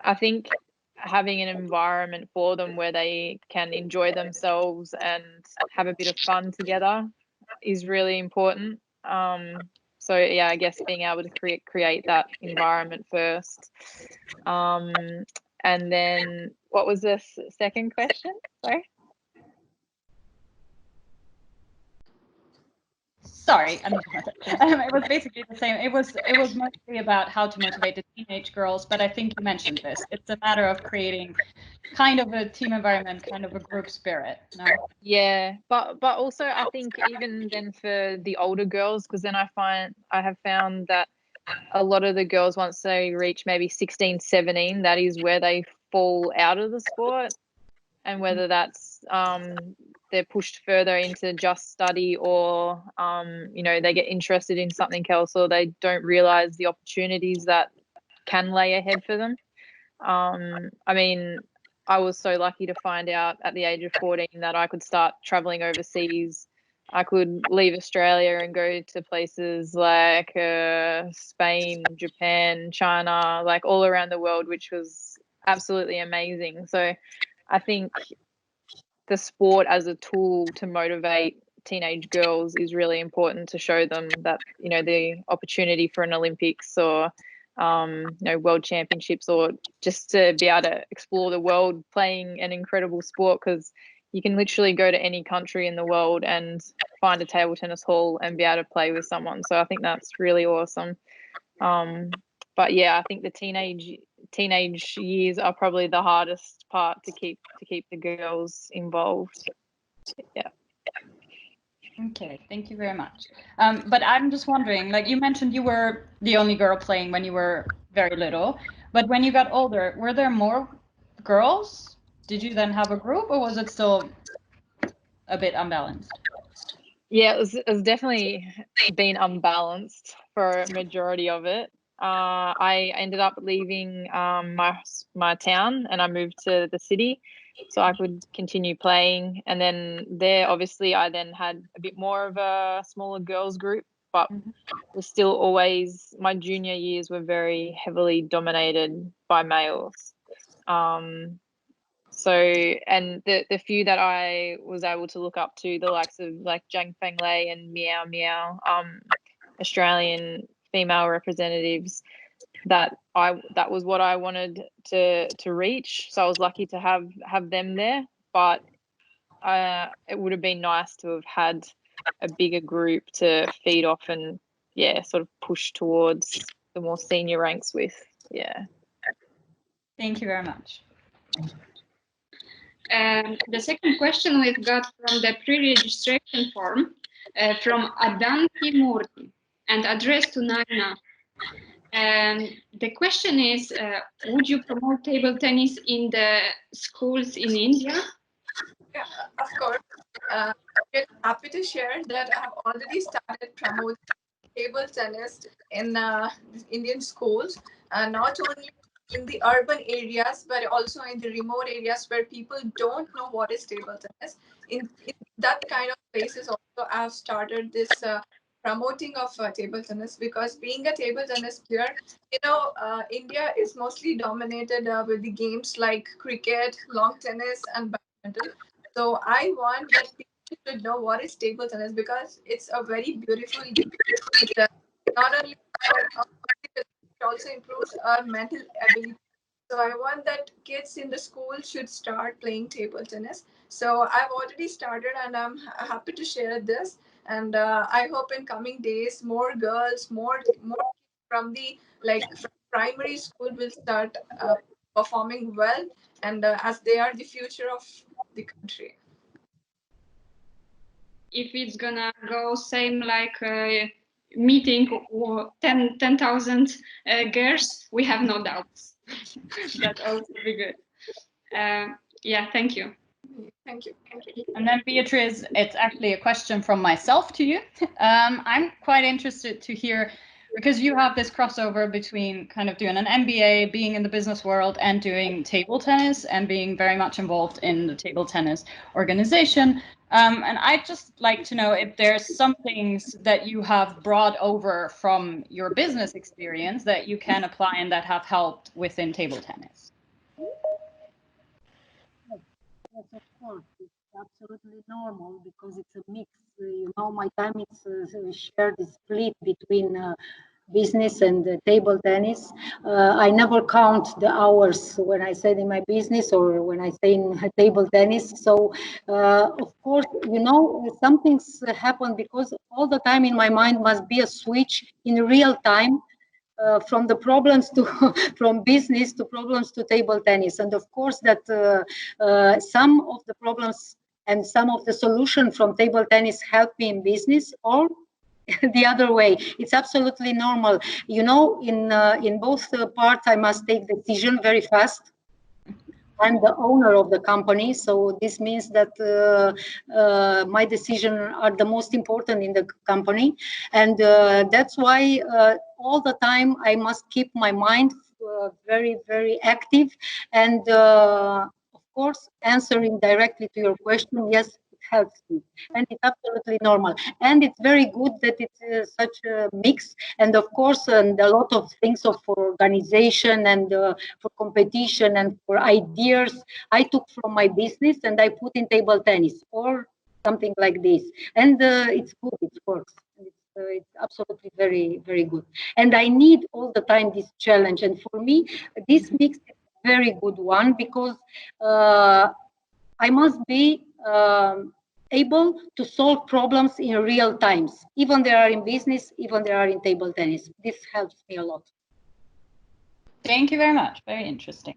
I think having an environment for them where they can enjoy themselves and have a bit of fun together is really important. So yeah, I guess being able to create that environment first. And then what was the second question? Sorry, it was basically the same. It was mostly about how to motivate the teenage girls, but I think you mentioned this. It's a matter of creating kind of a team environment, kind of a group spirit. No? Yeah, but also I think even then for the older girls, because then I have found that a lot of the girls, once they reach maybe 16, 17, that is where they fall out of the sport, and whether that's they're pushed further into just study, or you know, they get interested in something else, or they don't realize the opportunities that can lay ahead for them. I mean, I was so lucky to find out at the age of 14 that I could start traveling overseas. I could leave Australia and go to places like Spain, Japan, China, like all around the world, which was absolutely amazing. So I think the sport as a tool to motivate teenage girls is really important, to show them that, you know, the opportunity for an Olympics or you know, world championships, or just to be able to explore the world playing an incredible sport, because you can literally go to any country in the world and find a table tennis hall and be able to play with someone. So I think that's really awesome. But yeah, I think the teenage years are probably the hardest part to keep the girls involved. Yeah. Okay, thank you very much. But I'm just wondering, like you mentioned, you were the only girl playing when you were very little, but when you got older, were there more girls? Did you then have a group, or was it still a bit unbalanced? Yeah, it's definitely been unbalanced for a majority of it. I ended up leaving my town, and I moved to the city so I could continue playing. And then there, obviously, I then had a bit more of a smaller girls group, but was still always, my junior years were very heavily dominated by males. So, and the few that I was able to look up to, the likes of like Zhang Fenglei and Meow Meow, Australian female representatives, that was what I wanted to reach. So I was lucky to have them there, but it would have been nice to have had a bigger group to feed off and, yeah, sort of push towards the more senior ranks with. Yeah. Thank you very much. The second question we've got from the pre-registration form from Adan Timurti and addressed to Naina. The question is, would you promote table tennis in the schools in India? Yeah, of course. I'm happy to share that I have already started promoting table tennis in Indian schools, not only in the urban areas, but also in the remote areas where people don't know what is table tennis. In that kind of places, also I have started this promoting of table tennis, because being a table tennis player, India is mostly dominated with the games like cricket, long tennis, and badminton. So I want that people should know what is table tennis, because it's a very beautiful game. It not only our physical, it also improves our mental ability. So I want that kids in the school should start playing table tennis. So I've already started, and I'm happy to share this. And I hope in coming days, more girls, more from the from primary school will start performing well, and as they are the future of the country. If it's gonna go same like meeting 10,000 girls, we have no doubts. That also be good. Yeah, thank you. Thank you. And then Beatrice, it's actually a question from myself to you. I'm quite interested to hear, because you have this crossover between kind of doing an MBA, being in the business world, and doing table tennis, and being very much involved in the table tennis organization. And I'd just like to know if there's some things that you have brought over from your business experience that you can apply and that have helped within table tennis. Yes, of course, it's absolutely normal because it's a mix. My time is shared, is split between business and table tennis. I never count the hours when I say in my business or when I say in table tennis. So, of course, some things happen because all the time in my mind must be a switch in real time from the problems to from business to problems to table tennis. And of course that some of the problems and some of the solution from table tennis help me in business, or the other way. It's absolutely normal. In both parts, I must take decision very fast. I'm the owner of the company, so this means that my decisions are the most important in the company, and that's why all the time I must keep my mind very, very active. And of course, answering directly to your question, yes, it helps me, and it's absolutely normal. And it's very good that it's such a mix, and of course, and a lot of things for organization and for competition and for ideas I took from my business and I put in table tennis or something like this. And it's good, it works. It's absolutely very, very good. And I need all the time this challenge. And for me, this mix is a very good one because I must be able to solve problems in real times, even they are in business, even they are in table tennis. This helps me a lot. Thank you very much. Very interesting.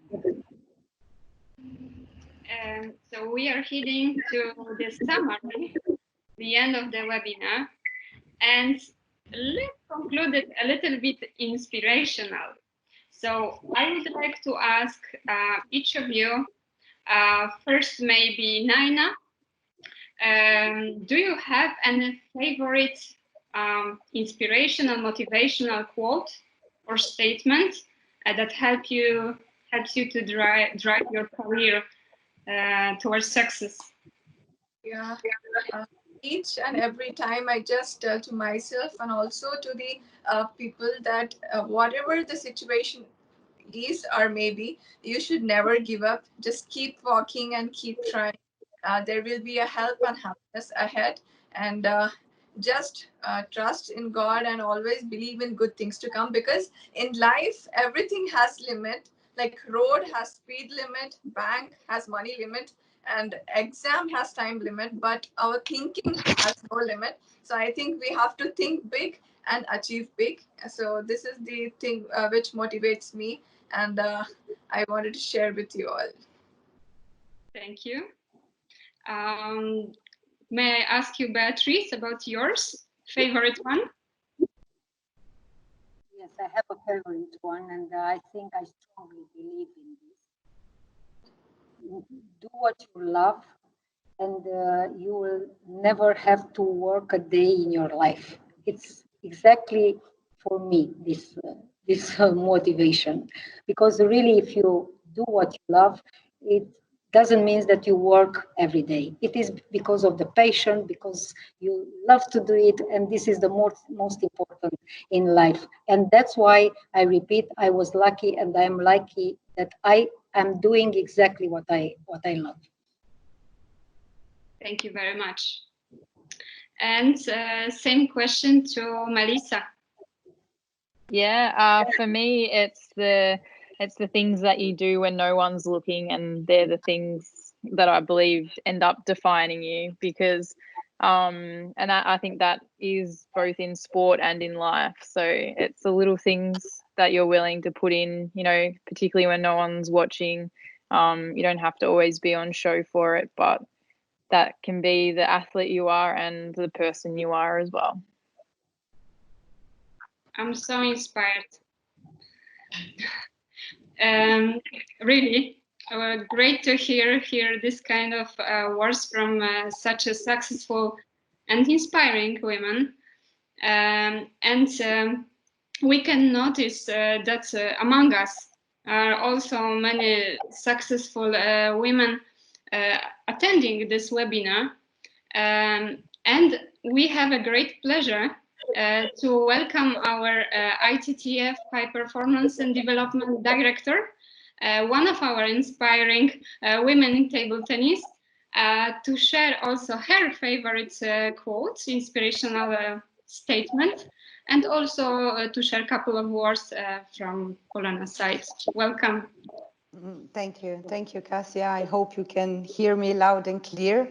So we are heading to the summary, the end of the webinar, and let's conclude it a little bit inspirational. So I would like to ask each of you, first maybe Naina, do you have any favorite inspirational, motivational quote or statement that helps you to drive your career towards success? Yeah. Each and every time I just tell to myself and also to the people that whatever the situation is or maybe, you should never give up. Just keep walking and keep trying. There will be a help and happiness ahead. And just trust in God and always believe in good things to come, because in life everything has limit. Like road has speed limit, bank has money limit, and exam has time limit, but our thinking has no limit. So I think we have to think big and achieve big. So this is the thing which motivates me, and I wanted to share with you all. Thank you. May I ask you, Beatrice, about yours favorite one? Yes, I have a favorite one, and I think I strongly believe in this. Do what you love, and you will never have to work a day in your life. It's exactly for me this motivation, because really, if you do what you love, it doesn't mean that you work every day. It is because of the passion, because you love to do it, and this is the most important in life. And that's why I repeat, I was lucky, and I am lucky that I am doing exactly what I love. Thank you very much. And same question to Melissa. Yeah, for me, it's the things that you do when no one's looking, and they're the things that I believe end up defining you. Because, and I think that is both in sport and in life. So it's the little things that you're willing to put in, you know, particularly when no one's watching. You don't have to always be on show for it, but that can be the athlete you are and the person you are as well. I'm so inspired. Really, great to hear this kind of words from such a successful and inspiring women. We can notice that among us are also many successful women attending this webinar. And we have a great pleasure to welcome our ITTF High Performance and Development Director, one of our inspiring women in table tennis, to share also her favorite quotes, inspirational statement, and also to share a couple of words from Polana's side. Welcome. Thank you, Kasia. I hope you can hear me loud and clear.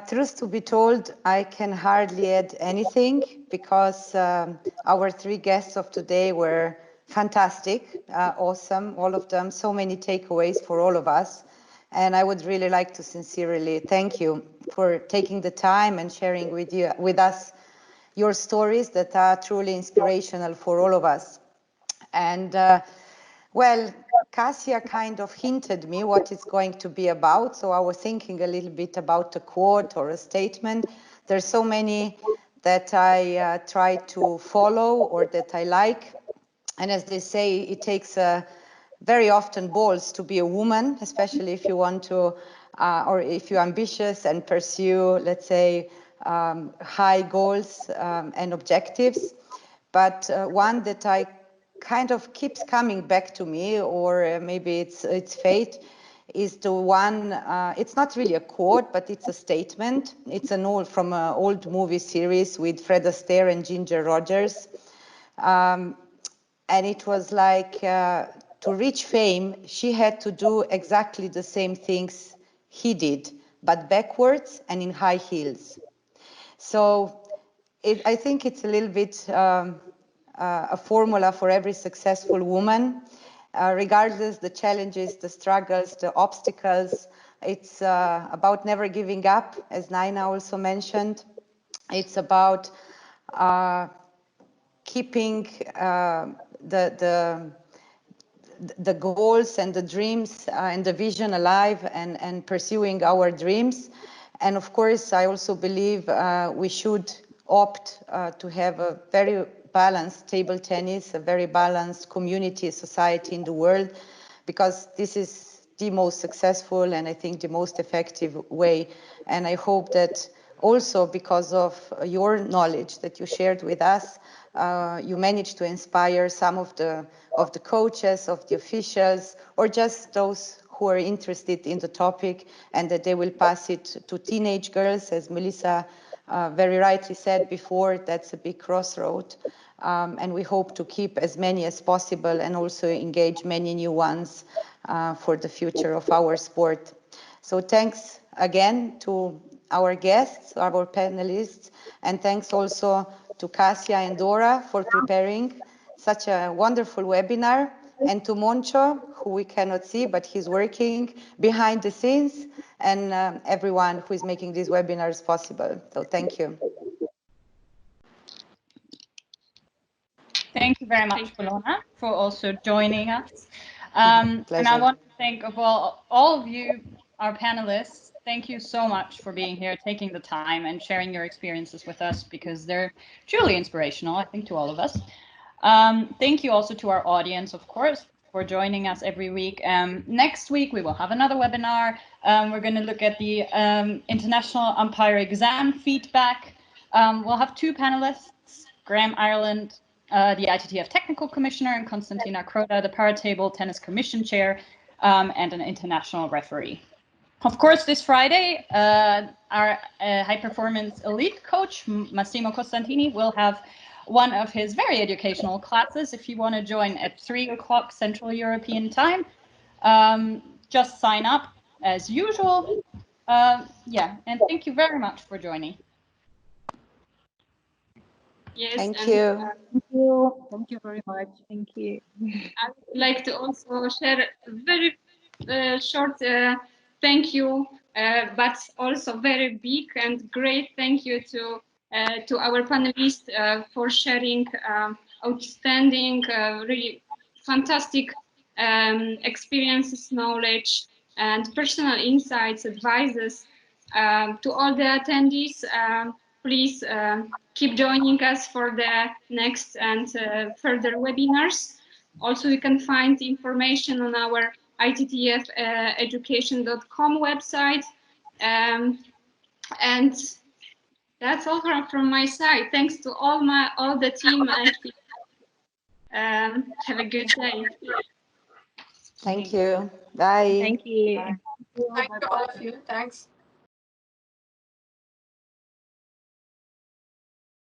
Truth to be told, I can hardly add anything, because our three guests of today were fantastic, awesome, all of them, so many takeaways for all of us. And I would really like to sincerely thank you for taking the time and sharing with us your stories that are truly inspirational for all of us. And well, Kasia kind of hinted me what it's going to be about, so I was thinking a little bit about a quote or a statement. There's so many that I try to follow or that I like, and as they say, it takes very often balls to be a woman, especially if you want to, or if you're ambitious and pursue, let's say, high goals and objectives. But one that I kind of keeps coming back to me, or maybe it's fate, is the one, it's not really a quote, but it's a statement. It's from an old movie series with Fred Astaire and Ginger Rogers. And it was like, to reach fame, she had to do exactly the same things he did, but backwards and in high heels. So I think it's a little bit a formula for every successful woman, regardless the challenges, the struggles, the obstacles. It's about never giving up, as Naina also mentioned. It's about keeping the goals and the dreams and the vision alive, and pursuing our dreams. And of course, I also believe we should opt to have a very balanced table tennis, a very balanced community, society in the world, because this is the most successful and I think the most effective way. And I hope that also because of your knowledge that you shared with us, you managed to inspire some of the coaches, of the officials, or just those who are interested in the topic, and that they will pass it to teenage girls. As Melissa very rightly said before, that's a big crossroad. And we hope to keep as many as possible and also engage many new ones for the future of our sport. So thanks again to our guests, our panelists, and thanks also to Kasia and Dora for preparing such a wonderful webinar, and to Moncho, who we cannot see, but he's working behind the scenes, and everyone who is making these webinars possible. So thank you. Thank you very much, Polona, for also joining us. And I want to thank all of you, our panelists. Thank you so much for being here, taking the time and sharing your experiences with us, because they're truly inspirational, I think, to all of us. Thank you also to our audience, of course, for joining us every week. Next week, we will have another webinar. We're going to look at the International Umpire Exam feedback. We'll have two panelists, Graham Ireland, the ITTF Technical Commissioner, and Konstantina Krota, the Paratable Tennis Commission Chair, and an international referee. Of course, this Friday, our high performance elite coach, Massimo Costantini, will have one of his very educational classes. If you want to join at 3 o'clock Central European time, just sign up as usual. Yeah, and thank you very much for joining. Yes, thank you. Thank you. Thank you very much. Thank you. I would like to also share a very short thank you, but also very big and great thank you to our panelists for sharing outstanding, really fantastic experiences, knowledge, and personal insights, advices. To all the attendees, please keep joining us for the next and further webinars. Also, you can find information on our ITTFeducation.com website. And that's all from my side. Thanks to all the team, and have a good day. Thank you. Bye. Thank you. Thank you all of you. Thanks.